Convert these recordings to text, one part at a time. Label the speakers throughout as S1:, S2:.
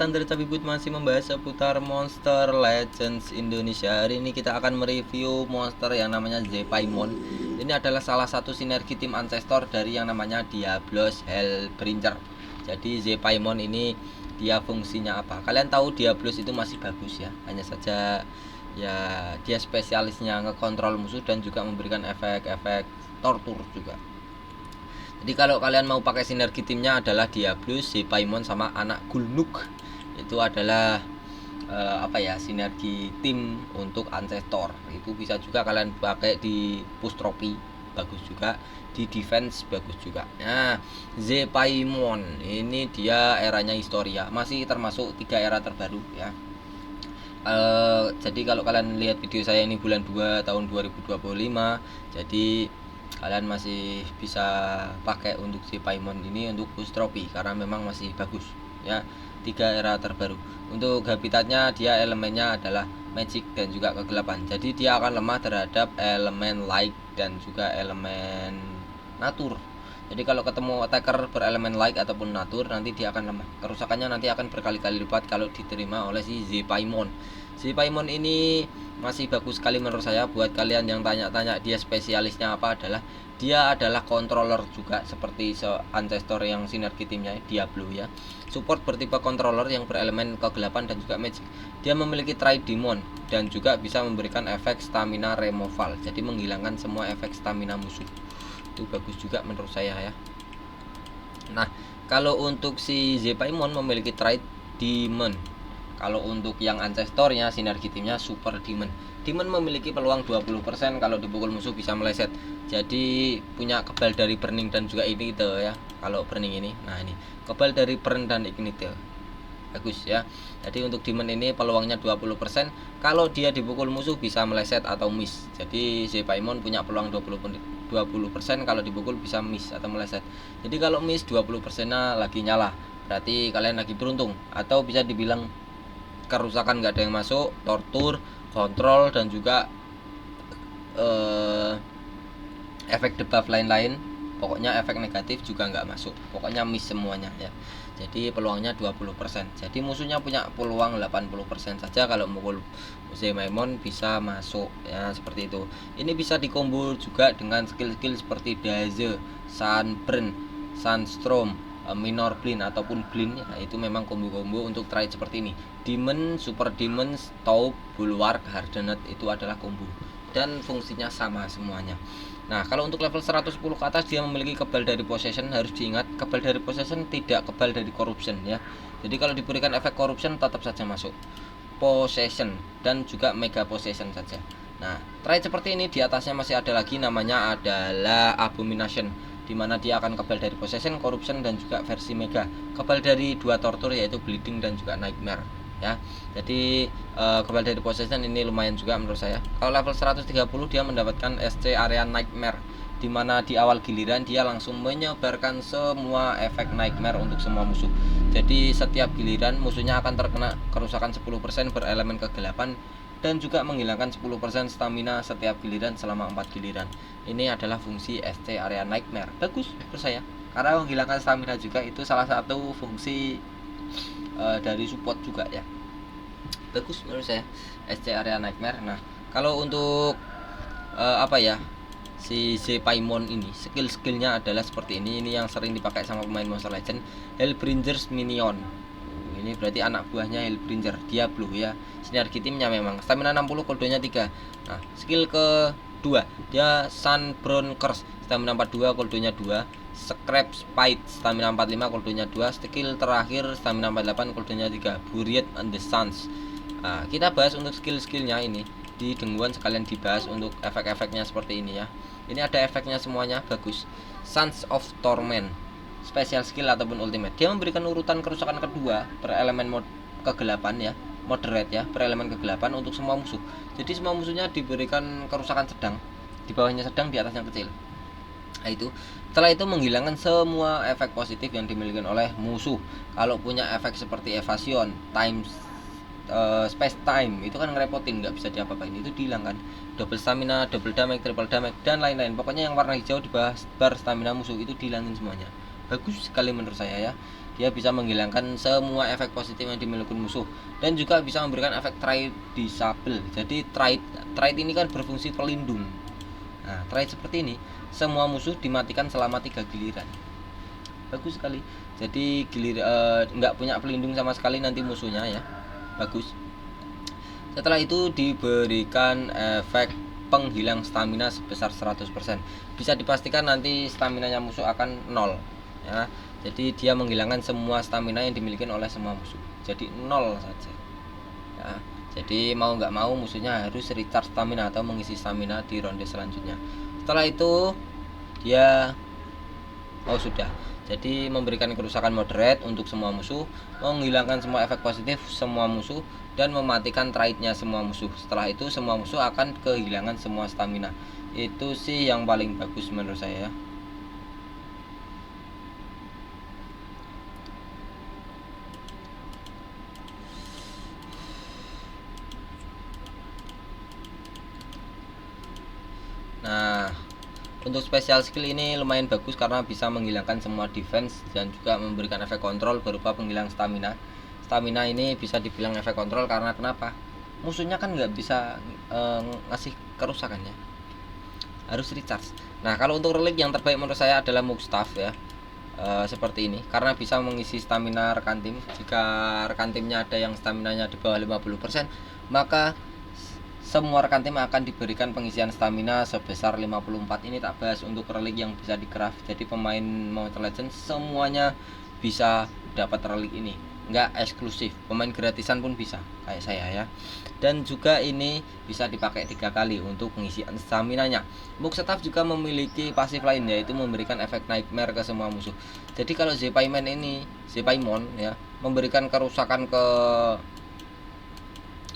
S1: Alexander Cabibut masih membahas seputar Monster Legends Indonesia. Hari ini kita akan mereview monster yang namanya Zepaimon. Ini adalah salah satu sinergi tim ancestor dari yang namanya Diablos Hellbringer. Jadi Zepaimon ini dia fungsinya apa? Kalian tahu Diablos itu masih bagus ya. Hanya saja ya dia spesialisnya ngekontrol musuh dan juga memberikan efek-efek tortur juga. Jadi kalau kalian mau pakai sinergi timnya adalah Diablos, Zepaimon sama anak Gulnuk. Itu adalah sinergi tim untuk ancestor. Itu bisa juga kalian pakai di push trophy, bagus juga. Di defense bagus juga. Nah, Zepaimon ini dia eranya Historia, masih termasuk 3 era terbaru ya. Jadi kalau kalian lihat video saya ini bulan 2 tahun 2025, jadi kalian masih bisa pakai untuk Zepaimon ini untuk push trophy karena memang masih bagus ya. 3 era terbaru. Untuk habitatnya dia elemennya adalah magic dan juga kegelapan, jadi dia akan lemah terhadap elemen light dan juga elemen natur. Jadi kalau ketemu attacker berelemen light ataupun natur, nanti dia akan lemah. Kerusakannya nanti akan berkali-kali lipat kalau diterima oleh si Zepaimon. Zepaimon ini masih bagus sekali menurut saya. Buat kalian yang tanya-tanya dia spesialisnya apa, adalah dia adalah controller juga seperti ancestor yang sinergi timnya Diablo ya. Support bertipe controller yang berelemen kegelapan dan juga magic. Dia memiliki Tridemon dan juga bisa memberikan efek stamina removal, jadi menghilangkan semua efek stamina musuh. Itu bagus juga menurut saya ya. Nah, kalau untuk si Zepaimon memiliki Tridemon. Kalau untuk yang ancestornya sinergi timnya Super Demon. Demon memiliki peluang 20% kalau dipukul musuh bisa meleset. Jadi punya kebal dari burning dan juga ignite ya. Kalau burning ini, nah ini kebal dari burn dan ignite. Bagus ya. Jadi untuk demon ini peluangnya 20%. Kalau dia dipukul musuh bisa meleset atau miss. Jadi Zepaimon punya peluang 20% kalau dipukul bisa miss atau meleset. Jadi kalau miss 20%-nya lagi nyala, berarti kalian lagi beruntung. Atau bisa dibilang kerusakan nggak ada yang masuk, tortur, kontrol, dan juga efek debuff lain-lain. Pokoknya efek negatif juga nggak masuk, pokoknya miss semuanya ya. Jadi peluangnya 20%. Jadi musuhnya punya peluang 80% saja kalau mukul Zepaimon bisa masuk ya, seperti itu. Ini bisa dikombo juga dengan skill-skill seperti Daze, Sunburn, Sunstorm, Minor Blink ataupun Blink ya. Itu memang combo-combo untuk trade seperti ini. Demon, Super Demon, Stop, Bulwark, Hardened itu adalah combo dan fungsinya sama semuanya. Nah, kalau untuk level 110 ke atas dia memiliki kebal dari possession. Harus diingat, kebal dari possession tidak kebal dari corruption ya. Jadi kalau diberikan efek corruption tetap saja masuk possession dan juga mega possession saja. Nah, trade seperti ini di atasnya masih ada lagi, namanya adalah Abomination, dimana dia akan kebal dari possession, corruption, dan juga versi mega. Kebal dari 2 tortur yaitu bleeding dan juga nightmare ya. Jadi kebal dari possession ini lumayan juga menurut saya. Kalau level 130 dia mendapatkan SC area nightmare, dimana di awal giliran dia langsung menyebarkan semua efek nightmare untuk semua musuh. Jadi setiap giliran musuhnya akan terkena kerusakan 10% berelemen kegelapan dan juga menghilangkan 10% stamina setiap giliran selama 4 giliran. Ini adalah fungsi SC area nightmare. Bagus menurut saya, karena menghilangkan stamina juga itu salah satu fungsi dari support juga ya. Bagus menurut saya SC area nightmare. Nah, kalau untuk si Zepaimon ini skill-skillnya adalah seperti ini. Ini yang sering dipakai sama pemain Monster Legend, Hellbringer's Minion. Ini berarti anak buahnya Hellbringer, Diablo ya. Sinergi timnya memang stamina 60, cooldownnya 3. Nah, skill kedua dia Sunburn Curse, stamina 42, cooldownnya 2. Scrap Spite, stamina 45, cooldownnya 2. Skill terakhir stamina 48, cooldownnya 3. Buried on the Suns. Nah, kita bahas untuk skill-skillnya ini di dengguan, sekalian dibahas untuk efek-efeknya seperti ini ya. Ini ada efeknya semuanya, bagus. Sons of Torment, special skill ataupun ultimate. Dia memberikan urutan kerusakan kedua berelemen kegelapan ya, moderate ya, berelemen kegelapan untuk semua musuh. Jadi semua musuhnya diberikan kerusakan sedang, di bawahnya sedang, di atasnya kecil. Nah, itu setelah itu menghilangkan semua efek positif yang dimiliki oleh musuh. Kalau punya efek seperti evasion, space time itu kan ngerepotin, nggak bisa diapa-apain, itu dihilangkan. Double stamina, double damage, triple damage, dan lain-lain. Pokoknya yang warna hijau di bawah bar stamina musuh itu dihilangin semuanya. Bagus sekali menurut saya ya. dia bisa menghilangkan semua efek positif yang dimiliki musuh, dan juga bisa memberikan efek trait disable. Jadi trait ini kan berfungsi pelindung. Nah, trait seperti ini, semua musuh dimatikan selama 3 giliran. Bagus sekali. Jadi nggak punya pelindung sama sekali nanti musuhnya ya. Bagus. Setelah itu diberikan efek penghilang stamina sebesar 100%. Bisa dipastikan nanti staminanya musuh akan 0 ya. Jadi dia menghilangkan semua stamina yang dimiliki oleh semua musuh. Jadi 0 saja ya. Jadi mau nggak mau musuhnya harus recharge stamina atau mengisi stamina di ronde selanjutnya. Setelah itu dia sudah. Jadi memberikan kerusakan moderate untuk semua musuh, menghilangkan semua efek positif semua musuh, dan mematikan traitnya semua musuh. Setelah itu semua musuh akan kehilangan semua stamina. Itu sih yang paling bagus menurut saya. Nah, untuk special skill ini lumayan bagus karena bisa menghilangkan semua defense dan juga memberikan efek kontrol berupa penghilang stamina. Stamina ini bisa dibilang efek kontrol karena kenapa? Musuhnya kan nggak bisa ngasih kerusakan ya, harus recharge. Nah, kalau untuk relik yang terbaik menurut saya adalah Mugstaff ya. Seperti ini karena bisa mengisi stamina rekan tim. Jika rekan timnya ada yang staminanya di bawah 50%, maka semua rekan tim akan diberikan pengisian stamina sebesar 54. Ini tak bahas untuk relik yang bisa di craft. Jadi pemain Mobile Legends semuanya bisa dapat relik ini, nggak eksklusif. Pemain gratisan pun bisa kayak saya ya. Dan juga ini bisa dipakai 3 kali untuk pengisian stamina-nya. Mugstaff juga memiliki pasif lain, yaitu memberikan efek nightmare ke semua musuh. Jadi kalau Zepaimon ini, Zepaimon ya, memberikan kerusakan ke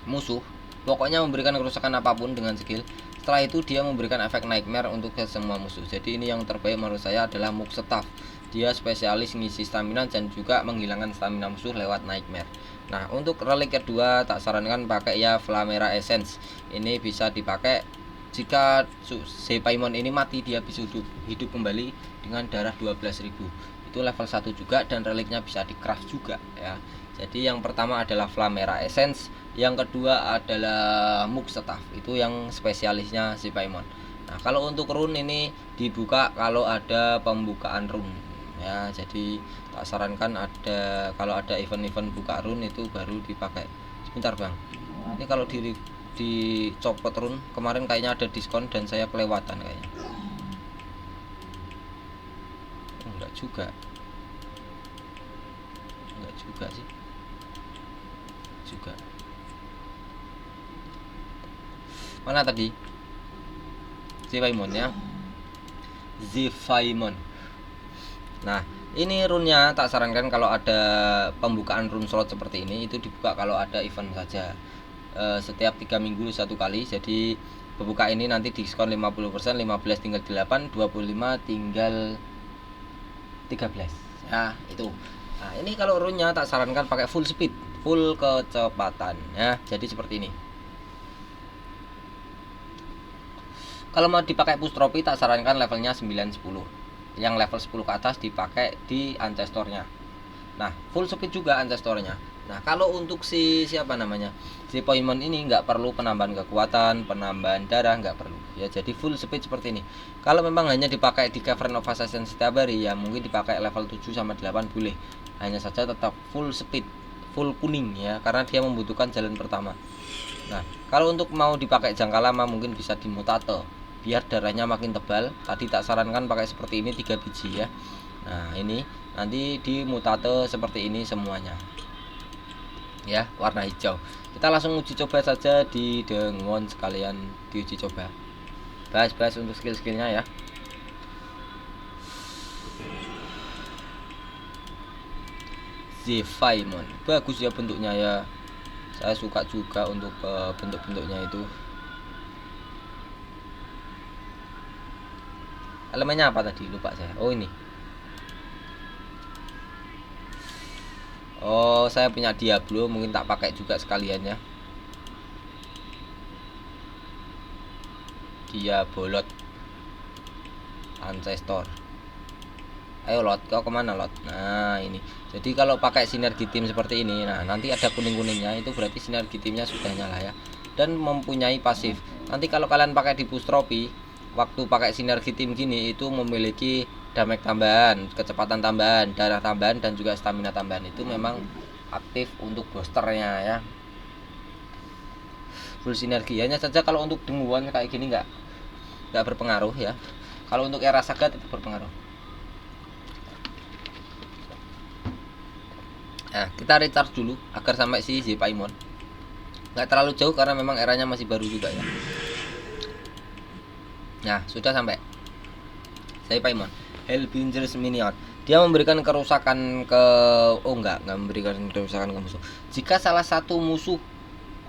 S1: musuh, pokoknya memberikan kerusakan apapun dengan skill. Setelah itu dia memberikan efek nightmare untuk ke semua musuh. Jadi ini yang terbaik menurut saya adalah Mugstaff. Dia spesialis ngisi stamina dan juga menghilangkan stamina musuh lewat nightmare. Nah, untuk relik kedua tak sarankan pakai ya Flamera Essence. Ini bisa dipakai jika Zepaimon ini mati, dia bisa hidup kembali dengan darah 12.000. Itu level 1 juga dan reliknya bisa di craft juga ya. Jadi yang pertama adalah Flamera Essence, yang kedua adalah Mugstaff. Itu yang spesialisnya Zepaimon. Nah, kalau untuk rune ini dibuka kalau ada pembukaan rune ya. Jadi tak sarankan kalau ada event-event buka rune itu baru dipakai. Sebentar bang, ini kalau dicopot rune kemarin kayaknya ada diskon dan saya kelewatan kayaknya. Enggak juga sih, juga mana tadi Zepaimon ya, Zepaimon. Nah, ini runnya tak sarankan kalau ada pembukaan rune slot seperti ini, itu dibuka kalau ada event saja. Setiap 3 minggu 1 kali. Jadi pembuka ini nanti diskon 50%, 15 tinggal 8, 25 tinggal 13 ya itu. Nah, ini kalau runnya tak sarankan pakai full speed, full kecepatan ya. Jadi seperti ini. Kalau mau dipakai push trophy tak sarankan levelnya 9-10. Yang level 10 ke atas dipakai di ancestornya. Nah, full speed juga ancestornya. Nah, kalau untuk siapa namanya, Zepaimon ini nggak perlu penambahan kekuatan, penambahan darah, nggak perlu ya. Jadi full speed seperti ini. Kalau memang hanya dipakai di Cavern of Assassin setiap hari ya, mungkin dipakai level 7 sama 8 boleh. Hanya saja tetap full speed, full kuning ya, karena dia membutuhkan jalan pertama. Nah, kalau untuk mau dipakai jangka lama mungkin bisa di Mutate, biar darahnya makin tebal. Tadi tak sarankan pakai seperti ini 3 biji ya. Nah, ini nanti di Mutate seperti ini semuanya ya, warna hijau. Kita langsung uji coba saja di Dengon, sekalian diuji coba, bahas untuk skill-skillnya ya. Zepaimon bagus ya bentuknya ya, saya suka juga untuk bentuk-bentuknya itu. Elemennya apa tadi, lupa saya. Oh ini, saya punya Diablo, mungkin tak pakai juga sekalian ya. Diabolot Ancestor. Ayo lot, kau kemana lot? Nah ini. Jadi kalau pakai sinergi tim seperti ini, nah nanti ada kuning-kuningnya, itu berarti sinergi timnya sudah nyala ya. Dan mempunyai pasif. Nanti kalau kalian pakai di push trophy, waktu pakai sinergi tim gini itu memiliki damage tambahan, kecepatan tambahan, darah tambahan, dan juga stamina tambahan. Itu memang aktif untuk boosternya ya. Full sinergi. Hanya saja kalau untuk denguan kayak gini nggak berpengaruh ya. Kalau untuk era sagat itu berpengaruh. Nah, kita recharge dulu agar sampai si Paimon. Nggak terlalu jauh karena memang eranya masih baru juga ya. Nah, sudah sampai. Saya Paimon. Hellbringers Minion. Dia memberikan kerusakan ke enggak memberikan kerusakan ke musuh. Jika salah satu musuh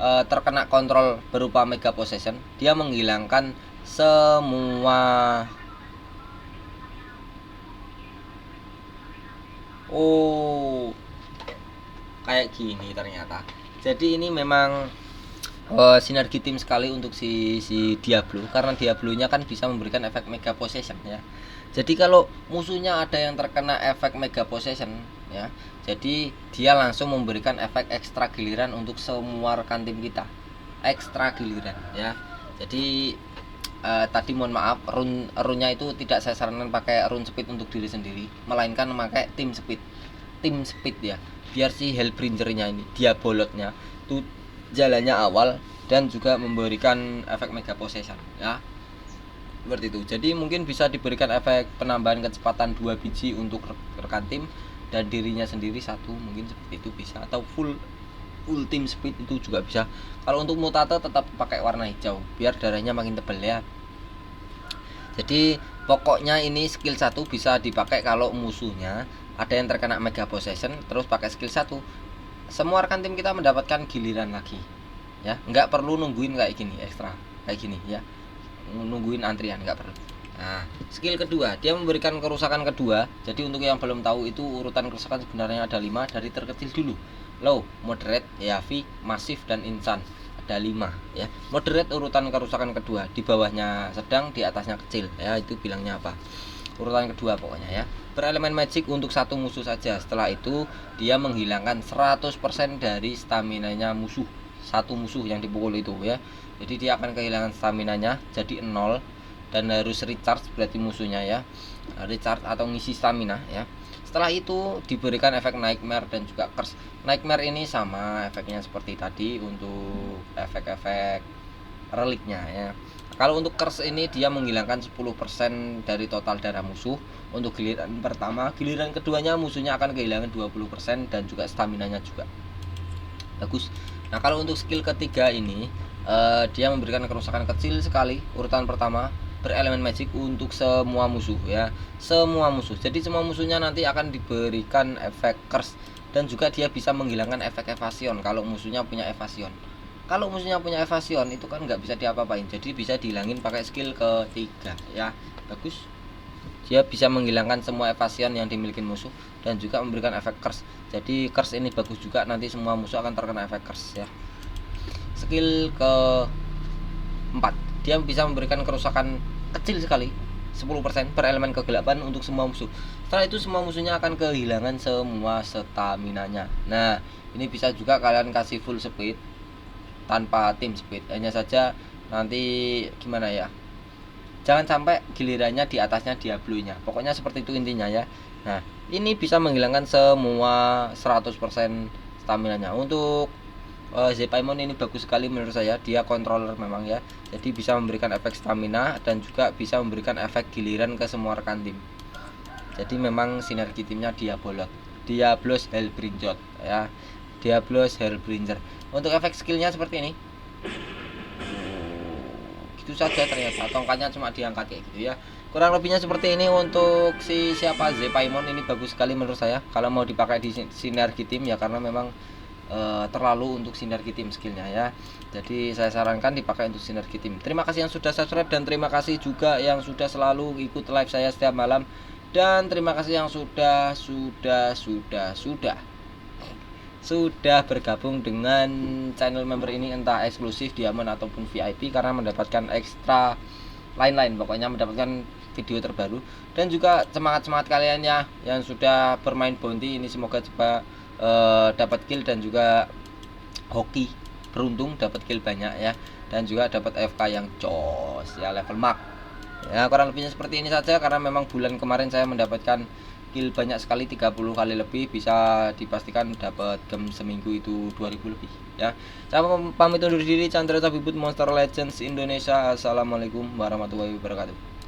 S1: terkena kontrol berupa Mega Possession, dia menghilangkan semua kayak gini ternyata. Jadi ini memang sinergi tim sekali untuk si Diablo, karena Diablonya kan bisa memberikan efek Mega Possession ya. Jadi kalau musuhnya ada yang terkena efek Mega Possession ya, jadi dia langsung memberikan efek ekstra giliran untuk semua rekan tim kita. Ekstra giliran ya. Jadi tadi mohon maaf, runnya itu tidak saya sarankan pakai rune speed untuk diri sendiri, melainkan memakai tim speed ya, biar si Hellbringer-nya ini, Diabolotnya itu jalannya awal dan juga memberikan efek Mega Possession ya, seperti itu. Jadi mungkin bisa diberikan efek penambahan kecepatan 2 biji untuk rekan tim dan dirinya sendiri 1, mungkin seperti itu bisa, atau full team speed itu juga bisa. Kalau untuk mutate tetap pakai warna hijau biar darahnya makin tebal ya. Jadi pokoknya ini skill 1 bisa dipakai kalau musuhnya ada yang terkena Mega Possession, terus pakai skill 1, semua rekan tim kita mendapatkan giliran lagi ya, nggak perlu nungguin kayak gini ekstra kayak gini ya, nungguin antrian nggak perlu. Nah, skill kedua, dia memberikan kerusakan kedua. Jadi untuk yang belum tahu, itu urutan kerusakan sebenarnya ada 5, dari terkecil dulu: low, moderate, heavy, massive, dan instant. Ada 5 ya. Moderate urutan kerusakan kedua, di bawahnya sedang, di atasnya kecil ya, itu bilangnya apa, urutan kedua pokoknya ya. Berelemen magic untuk satu musuh saja. Setelah itu dia menghilangkan 100% dari staminanya musuh, satu musuh yang dipukul itu ya. Jadi dia akan kehilangan staminanya jadi 0 dan harus recharge, berarti musuhnya ya, recharge atau ngisi stamina ya. Setelah itu diberikan efek Nightmare dan juga Curse. Nightmare ini sama efeknya seperti tadi untuk efek-efek reliknya ya. Kalau untuk Curse ini dia menghilangkan 10% dari total darah musuh untuk giliran pertama. Giliran keduanya musuhnya akan kehilangan 20% dan juga staminanya juga. Bagus. Nah, kalau untuk skill ketiga ini dia memberikan kerusakan kecil sekali. Urutan pertama berelemen magic untuk semua musuh ya. Semua musuh. Jadi semua musuhnya nanti akan diberikan efek Curse dan juga dia bisa menghilangkan efek evasion kalau musuhnya punya evasion. Kalau musuhnya punya evasion itu kan nggak bisa diapa-apain, jadi bisa dihilangin pakai skill ketiga ya. Bagus. Dia bisa menghilangkan semua evasion yang dimiliki musuh dan juga memberikan efek Curse. Jadi Curse ini bagus juga, nanti semua musuh akan terkena efek Curse ya. Skill keempat, dia bisa memberikan kerusakan kecil sekali 10% per elemen kegelapan untuk semua musuh. Setelah itu semua musuhnya akan kehilangan semua staminanya. Nah, ini bisa juga kalian kasih full speed tanpa tim speed, hanya saja nanti gimana ya, jangan sampai gilirannya di atasnya Diablo-nya, pokoknya seperti itu intinya ya. Nah, ini bisa menghilangkan semua 100% staminanya. Untuk Paimon ini bagus sekali menurut saya, dia controller memang ya, jadi bisa memberikan efek stamina dan juga bisa memberikan efek giliran ke semua rekan tim. Jadi memang sinergi timnya Diablos Hellbringer ya, Diablos Hellbringer. Untuk efek skillnya seperti ini, gitu saja ternyata, tongkatnya cuma diangkat kayak gitu ya. Kurang lebihnya seperti ini untuk si siapa Paimon ini bagus sekali menurut saya kalau mau dipakai di sinergi tim ya, karena memang terlalu untuk sinergi tim skillnya ya. Jadi saya sarankan dipakai untuk sinergi tim. Terima kasih yang sudah subscribe dan terima kasih juga yang sudah selalu ikut live saya setiap malam, dan terima kasih yang sudah bergabung dengan channel member ini, entah eksklusif diamond ataupun VIP, karena mendapatkan ekstra lain-lain, pokoknya mendapatkan video terbaru. Dan juga semangat kalian ya yang sudah bermain bounty ini, semoga coba dapat kill dan juga hoki beruntung dapat kill banyak ya, dan juga dapat FK yang jos ya, level max ya. Kurang lebihnya seperti ini saja, karena memang bulan kemarin saya mendapatkan kill banyak sekali, 30 kali lebih, bisa dipastikan dapat game seminggu itu 2000 lebih ya. Saya pamit undur diri, Chandra Tabibut Monster Legends Indonesia. Assalamualaikum warahmatullahi wabarakatuh.